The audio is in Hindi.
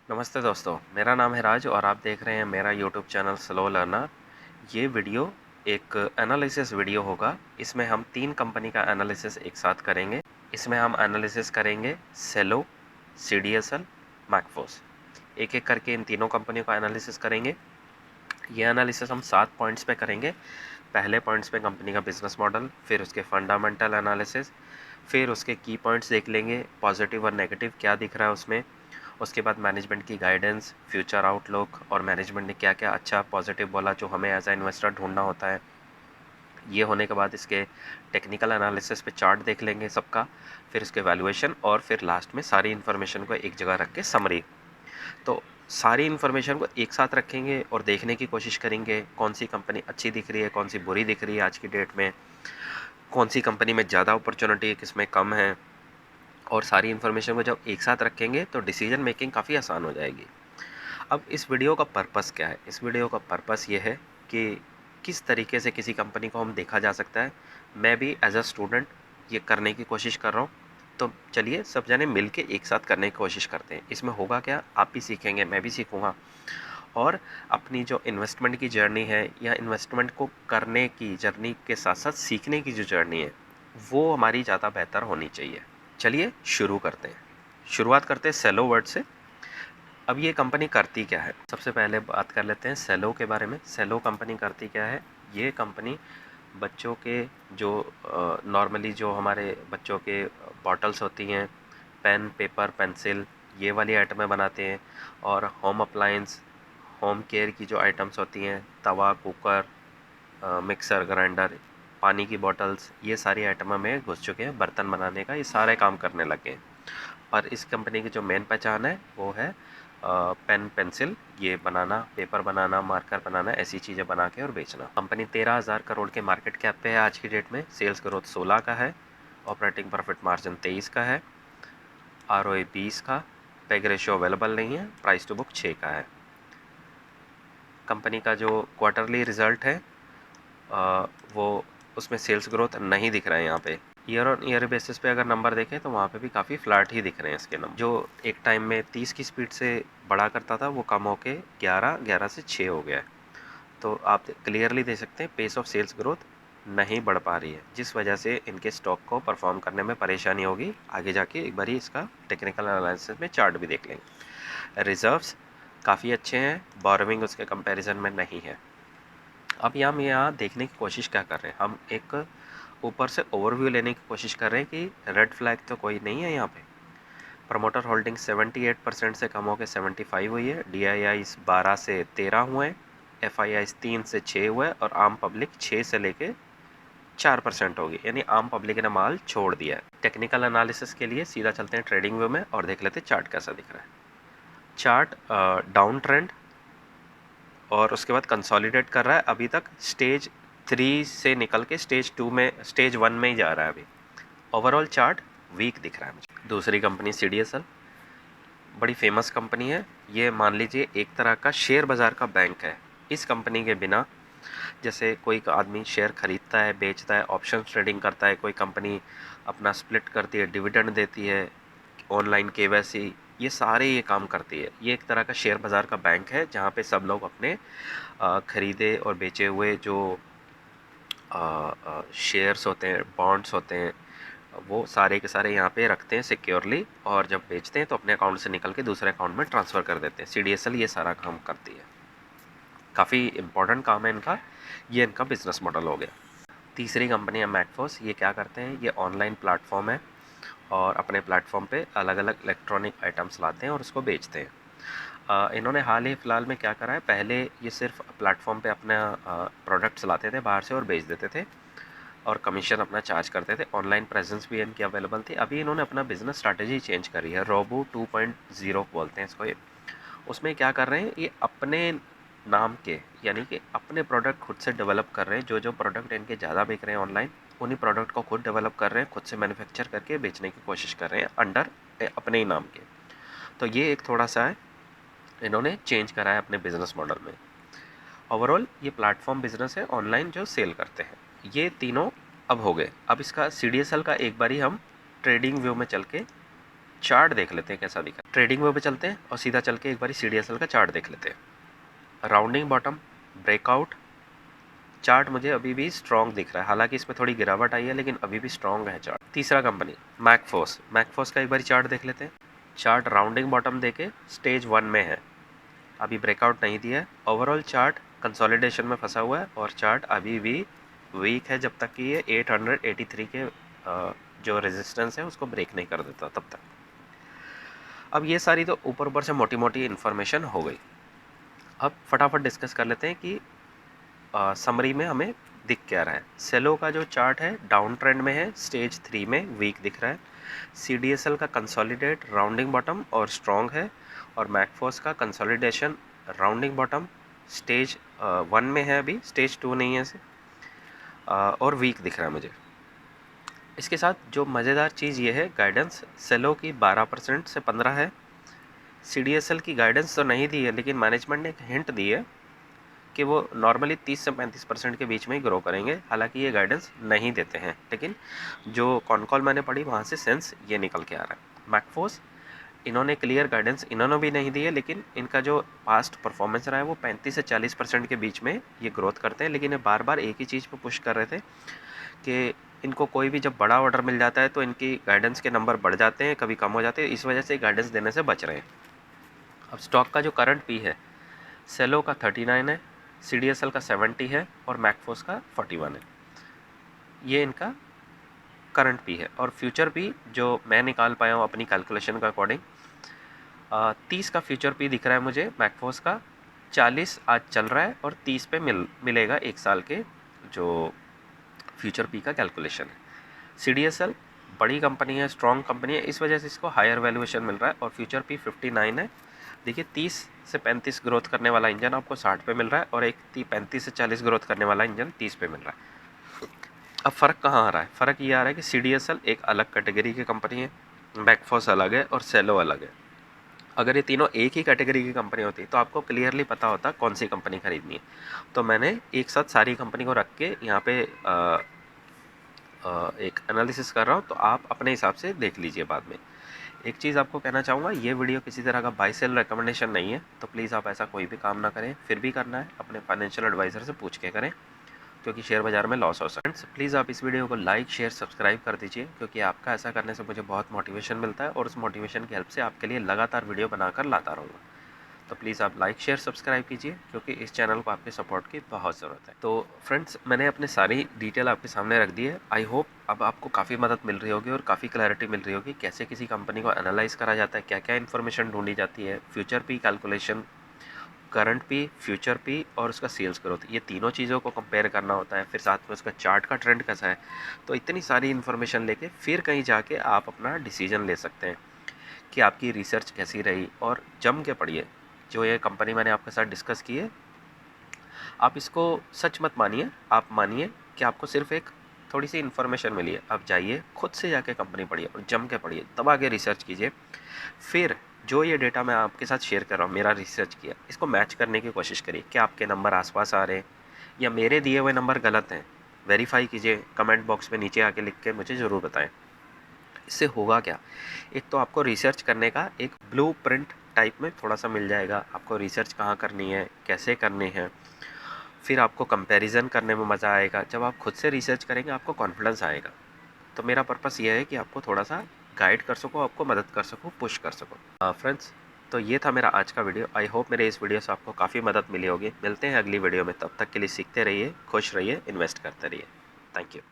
नमस्ते दोस्तों, मेरा नाम है राज और आप देख रहे हैं मेरा यूट्यूब चैनल स्लो लर्नर। ये वीडियो एक एनालिसिस वीडियो होगा। इसमें हम 3 कंपनी का एनालिसिस एक साथ करेंगे। इसमें हम एनालिसिस करेंगे सेलो, सीडीएसएल, मैकफोर्स। एक-एक करके इन तीनों कंपनियों का एनालिसिस करेंगे। ये एनालिसिस हम 7 पॉइंट्स पे करेंगे। पहले पॉइंट्स पे कंपनी का बिजनेस मॉडल, फिर उसके फंडामेंटल एनालिसिस, फिर उसके की पॉइंट्स देख लेंगे, पॉजिटिव और नेगेटिव क्या दिख रहा है उसमें। उसके बाद मैनेजमेंट की गाइडेंस, फ्यूचर आउटलुक और मैनेजमेंट ने क्या-क्या अच्छा पॉजिटिव बोला जो हमें एज अ इन्वेस्टर ढूंढना होता है। ये होने के बाद इसके टेक्निकल एनालिसिस पे चार्ट देख लेंगे सबका, फिर इसके वैल्यूएशन और फिर लास्ट में सारी इन्फॉर्मेशन को एक जगह रख के समरी। तो सारी इन्फॉर्मेशन को एक साथ रखेंगे और देखने की कोशिश करेंगे कौन सी कंपनी अच्छी दिख रही है, कौन सी बुरी दिख रही है आज की डेट में, कौन सी कंपनी में ज़्यादा अपॉर्चुनिटी है, किस में कम है। और सारी इन्फॉर्मेशन को जब एक साथ रखेंगे तो डिसीजन मेकिंग काफ़ी आसान हो जाएगी। अब इस वीडियो का पर्पस क्या है? इस वीडियो का पर्पस ये है कि किस तरीके से किसी कंपनी को हम देखा जा सकता है। मैं भी एज अ स्टूडेंट ये करने की कोशिश कर रहा हूँ। तो चलिए सब जने मिल के एक साथ करने की कोशिश करते हैं। इसमें होगा क्या, आप भी सीखेंगे, मैं भी सीखूँगा और अपनी जो इन्वेस्टमेंट की जर्नी है या इन्वेस्टमेंट को करने की जर्नी के साथ साथ सीखने की जो जर्नी है वो हमारी ज़्यादा बेहतर होनी चाहिए। चलिए शुरू करते हैं। शुरुआत करते हैं सेलो वर्ड से। अब ये कंपनी करती क्या है, सबसे पहले बात कर लेते हैं सेलो के बारे में। सेलो कंपनी करती क्या है? ये कंपनी बच्चों के जो नॉर्मली जो हमारे बच्चों के बॉटल्स होती हैं, पेन, पेपर, पेंसिल, ये वाली आइटमें बनाते हैं। और होम अप्लायंस, होम केयर की जो आइटम्स होती हैं, तवा, कुकर, मिक्सर ग्राइंडर, पानी की बॉटल्स, ये सारी आइटमें में घुस चुके हैं। बर्तन बनाने का ये सारे काम करने लगे हैं। और इस कंपनी की जो मेन पहचान है वो है पेन, पेंसिल ये बनाना, पेपर बनाना, मार्कर बनाना, ऐसी चीज़ें बना के और बेचना। कंपनी 13,000 करोड़ के मार्केट कैप पे है आज की डेट में। सेल्स ग्रोथ 16 का है, ऑपरेटिंग प्रॉफिट मार्जिन 23 का है, आरओए 20 का, पेग रेशियो अवेलेबल नहीं है, प्राइस टू बुक 6 का है। कंपनी का जो क्वार्टरली रिजल्ट है वो उसमें सेल्स ग्रोथ नहीं दिख रहा है यहाँ पे। ईयर ऑन ईयर बेसिस पे अगर नंबर देखें तो वहाँ पे भी काफ़ी फ्लैट ही दिख रहे हैं इसके नंबर। जो एक टाइम में 30 की स्पीड से बढ़ा करता था वो कम होके 11 से 6 हो गया है। तो आप क्लियरली देख सकते हैं पेस ऑफ सेल्स ग्रोथ नहीं बढ़ पा रही है, जिस वजह से इनके स्टॉक को परफॉर्म करने में परेशानी होगी। आगे जाके एक बार ही इसका टेक्निकल एनालिसिस में चार्ट भी देख लेंगे। रिजर्व्स काफ़ी अच्छे हैं, बोरोविंग उसके कंपैरिजन में नहीं है। अब हम यहाँ देखने की कोशिश क्या कर रहे हैं, हम एक ऊपर से ओवरव्यू लेने की कोशिश कर रहे हैं कि रेड फ्लैग तो कोई नहीं है यहाँ पे। प्रमोटर होल्डिंग 78% से कम होकर 75 हुई है, DII 12 से 13 हुए, FII 3 से 6 हुए और आम पब्लिक 6 से लेके 4% होगी, यानी आम पब्लिक ने माल छोड़ दिया है। टेक्निकल एनालिसिस के लिए सीधा चलते हैं ट्रेडिंग व्यू में और देख लेते हैं चार्ट कैसा दिख रहा है। चार्ट डाउन ट्रेंड और उसके बाद कंसोलिडेट कर रहा है। अभी तक स्टेज 3 से निकल के स्टेज 1 में ही जा रहा है अभी। ओवरऑल चार्ट वीक दिख रहा है मुझे। दूसरी कंपनी CDSL, बड़ी फेमस कंपनी है। ये मान लीजिए एक तरह का शेयर बाज़ार का बैंक है। इस कंपनी के बिना, जैसे कोई आदमी शेयर खरीदता है, बेचता है, ऑप्शन ट्रेडिंग करता है, कोई कंपनी अपना स्प्लिट करती है, डिविडेंड देती है, ऑनलाइन KYC, ये सारे ये काम करती है। ये एक तरह का शेयर बाज़ार का बैंक है जहाँ पे सब लोग अपने खरीदे और बेचे हुए जो शेयर्स होते हैं, बॉन्ड्स होते हैं, वो सारे के सारे यहाँ पे रखते हैं सिक्योरली, और जब बेचते हैं तो अपने अकाउंट से निकल के दूसरे अकाउंट में ट्रांसफ़र कर देते हैं। CDSL ये सारा काम करती है। काफ़ी इम्पोर्टेंट काम है इनका। ये इनका बिजनेस मॉडल हो गया। तीसरी कंपनी है मैकफोर्स। ये क्या करते हैं, ये ऑनलाइन प्लेटफॉर्म है और अपने प्लेटफॉर्म पे अलग अलग इलेक्ट्रॉनिक आइटम्स लाते हैं और उसको बेचते हैं। इन्होंने हाल ही फ़िलहाल में क्या करा है, पहले ये सिर्फ प्लेटफॉर्म पे अपना प्रोडक्ट्स लाते थे बाहर से और बेच देते थे और कमीशन अपना चार्ज करते थे। ऑनलाइन प्रेजेंस भी इनकी अवेलेबल थी। अभी इन्होंने अपना बिजनेस स्ट्रैटेजी चेंज करी है, रोबो 2.0 बोलते हैं इसको ये। उसमें क्या कर रहे हैं, ये अपने नाम के, यानी कि अपने प्रोडक्ट खुद से डेवलप कर रहे हैं। जो जो प्रोडक्ट इनके ज़्यादा बिक रहे हैं ऑनलाइन, उन्हीं प्रोडक्ट को खुद डेवलप कर रहे हैं, खुद से मैन्युफैक्चर करके बेचने की कोशिश कर रहे हैं अंडर अपने ही नाम के। तो ये एक थोड़ा सा है, इन्होंने चेंज करा है अपने बिजनेस मॉडल में। ओवरऑल ये प्लेटफॉर्म बिजनेस है ऑनलाइन जो सेल करते हैं। ये तीनों अब हो गए। अब इसका CDSL का एक बारी हम ट्रेडिंग व्यू में चल के चार्ट देख लेते हैं कैसा दिखा। ट्रेडिंग व्यू पे चलते हैं और सीधा चल के एक बार CDSL का चार्ट देख लेते हैं। राउंडिंग बॉटम, ब्रेकआउट, चार्ट मुझे अभी भी स्ट्रॉन्ग दिख रहा है, हालांकि इसमें थोड़ी गिरावट आई है लेकिन अभी भी स्ट्रॉन्ग है चार्ट। तीसरा कंपनी मैकफोर्स का एक बार चार्ट देख लेते हैं। चार्ट राउंडिंग बॉटम देके स्टेज 1 में है, अभी ब्रेकआउट नहीं दिया है। ओवरऑल चार्ट कंसोलिडेशन में फंसा हुआ है और चार्ट अभी भी वीक है जब तक कि ये 883 के जो रेजिस्टेंस है उसको ब्रेक नहीं कर देता तब तक। अब ये सारी तो ऊपर ऊपर से मोटी मोटी इन्फॉर्मेशन हो गई। अब फटाफट डिस्कस कर लेते हैं कि समरी में हमें दिख क्या रहा है। सेलो का जो चार्ट है डाउन ट्रेंड में है, स्टेज 3 में वीक दिख रहा है। CDSL का कंसोलिडेट राउंडिंग बॉटम और स्ट्रॉन्ग है, और मैकफोर्स का कंसोलिडेशन राउंडिंग बॉटम स्टेज 1 में है, अभी स्टेज 2 नहीं है इसे, और वीक दिख रहा है मुझे। इसके साथ जो मज़ेदार चीज़ ये है, गाइडेंस सेलो की 12% से 15 है। CDSL की गाइडेंस तो नहीं दी है, लेकिन मैनेजमेंट ने एक हिंट दी है कि वो नॉर्मली 30 से 35% के बीच में ही ग्रो करेंगे। हालांकि ये गाइडेंस नहीं देते हैं, लेकिन जो कॉन कॉल मैंने पढ़ी वहाँ से सेंस ये निकल के आ रहा है। मैकफोर्स, इन्होंने क्लियर गाइडेंस इन्होंने भी नहीं दी है, लेकिन इनका जो पास्ट परफॉर्मेंस रहा है वो 35 से 40% के बीच में ये ग्रोथ करते हैं। लेकिन ये बार बार एक ही चीज़ पे पुश कर रहे थे कि इनको कोई भी जब बड़ा ऑर्डर मिल जाता है तो इनकी गाइडेंस के नंबर बढ़ जाते हैं, कभी कम हो जाते हैं, इस वजह से गाइडेंस देने से बच रहे हैं। अब स्टॉक का जो करंट पी है, सेलो का 39 है, CDSL का 70 है और मैकफोर्स का 41 है। ये इनका करंट पी है। और फ्यूचर पी जो मैं निकाल पाया हूँ अपनी कैलकुलेशन के अकॉर्डिंग, 30 का फ्यूचर पी दिख रहा है मुझे मैकफोर्स का। 40 आज चल रहा है और 30 पे मिलेगा एक साल के जो फ्यूचर पी का कैलकुलेशन है। CDSL बड़ी कंपनी है, स्ट्रॉन्ग कंपनी है, इस वजह से इसको हायर वैल्यूएशन मिल रहा है और फ्यूचर पी 59 है। देखिए 30 से 35 ग्रोथ करने वाला इंजन आपको 60 पे मिल रहा है और एक 35 से 40 ग्रोथ करने वाला इंजन 30 पे मिल रहा है। अब फ़र्क कहाँ आ रहा है? फ़र्क ये आ रहा है कि CDSL एक अलग कैटेगरी की कंपनी है, मैकफोर्स अलग है और सेलो अलग है। अगर ये तीनों एक ही कैटेगरी की कंपनी होती तो आपको क्लियरली पता होता कौन सी कंपनी खरीदनी है। तो मैंने एक साथ सारी कंपनी को रख के यहाँ पे एक एनालिसिस कर रहा हूँ, तो आप अपने हिसाब से देख लीजिए बाद में। एक चीज़ आपको कहना चाहूँगा, ये वीडियो किसी तरह का बाय सेल रिकमेंडेशन नहीं है, तो प्लीज़ आप ऐसा कोई भी काम ना करें। फिर भी करना है अपने फाइनेंशियल एडवाइज़र से पूछ के करें, क्योंकि शेयर बाज़ार में लॉस हो सकता है। फ्रेंड्स प्लीज़ आप इस वीडियो को लाइक शेयर सब्सक्राइब कर दीजिए, क्योंकि आपका ऐसा करने से मुझे बहुत मोटिवेशन मिलता है और उस मोटिवेशन की हेल्प से आपके लिए लगातार वीडियो बनाकर लाता रहूँगा। तो प्लीज़ आप लाइक शेयर सब्सक्राइब कीजिए, क्योंकि इस चैनल को आपके सपोर्ट की बहुत ज़रूरत है। तो फ्रेंड्स मैंने अपने सारी डिटेल आपके सामने रख दी है। आई होप अब आपको काफ़ी मदद मिल रही होगी और काफ़ी क्लैरिटी मिल रही होगी कैसे किसी कंपनी को एनालाइज करा जाता है, क्या क्या इन्फॉर्मेशन ढूंढी जाती है, future P calculation, current P, future P और उसका सेल्स ग्रोथ, ये तीनों चीज़ों को कंपेयर करना होता है। फिर साथ में उसका चार्ट का ट्रेंड कैसा है। तो इतनी सारी इन्फॉर्मेशन लेके फिर कहीं जाके आप अपना डिसीजन ले सकते हैं कि आपकी रिसर्च कैसी रही, और जम के पढ़िए। जो ये कंपनी मैंने आपके साथ डिस्कस की है, आप इसको सच मत मानिए, आप मानिए कि आपको सिर्फ एक थोड़ी सी इन्फॉर्मेशन मिली है। आप जाइए खुद से जाके कंपनी पढ़िए और जम के पढ़िए, तब आगे रिसर्च कीजिए। फिर जो ये डेटा मैं आपके साथ शेयर कर रहा हूँ, मेरा रिसर्च किया, इसको मैच करने की कोशिश करिए कि आपके नंबर आसपास आ रहे हैं या मेरे दिए हुए नंबर गलत हैं। वेरीफाई कीजिए, कमेंट बॉक्स में नीचे आके लिख के मुझे ज़रूर बताएं। इससे होगा क्या, एक तो आपको रिसर्च करने का एक ब्लूप्रिंट टाइप में थोड़ा सा मिल जाएगा, आपको रिसर्च कहाँ करनी है, कैसे करनी है। फिर आपको कंपैरिजन करने में मज़ा आएगा। जब आप खुद से रिसर्च करेंगे आपको कॉन्फिडेंस आएगा। तो मेरा पर्पस ये है कि आपको थोड़ा सा गाइड कर सकूँ, आपको मदद कर सकूँ, पुश कर सकूँ। फ्रेंड्स तो ये था मेरा आज का वीडियो। आई होप मेरे इस वीडियो से आपको काफ़ी मदद मिली होगी। मिलते हैं अगली वीडियो में, तब तक के लिए सीखते रहिए, खुश रहिए, इन्वेस्ट करते रहिए। Thank you.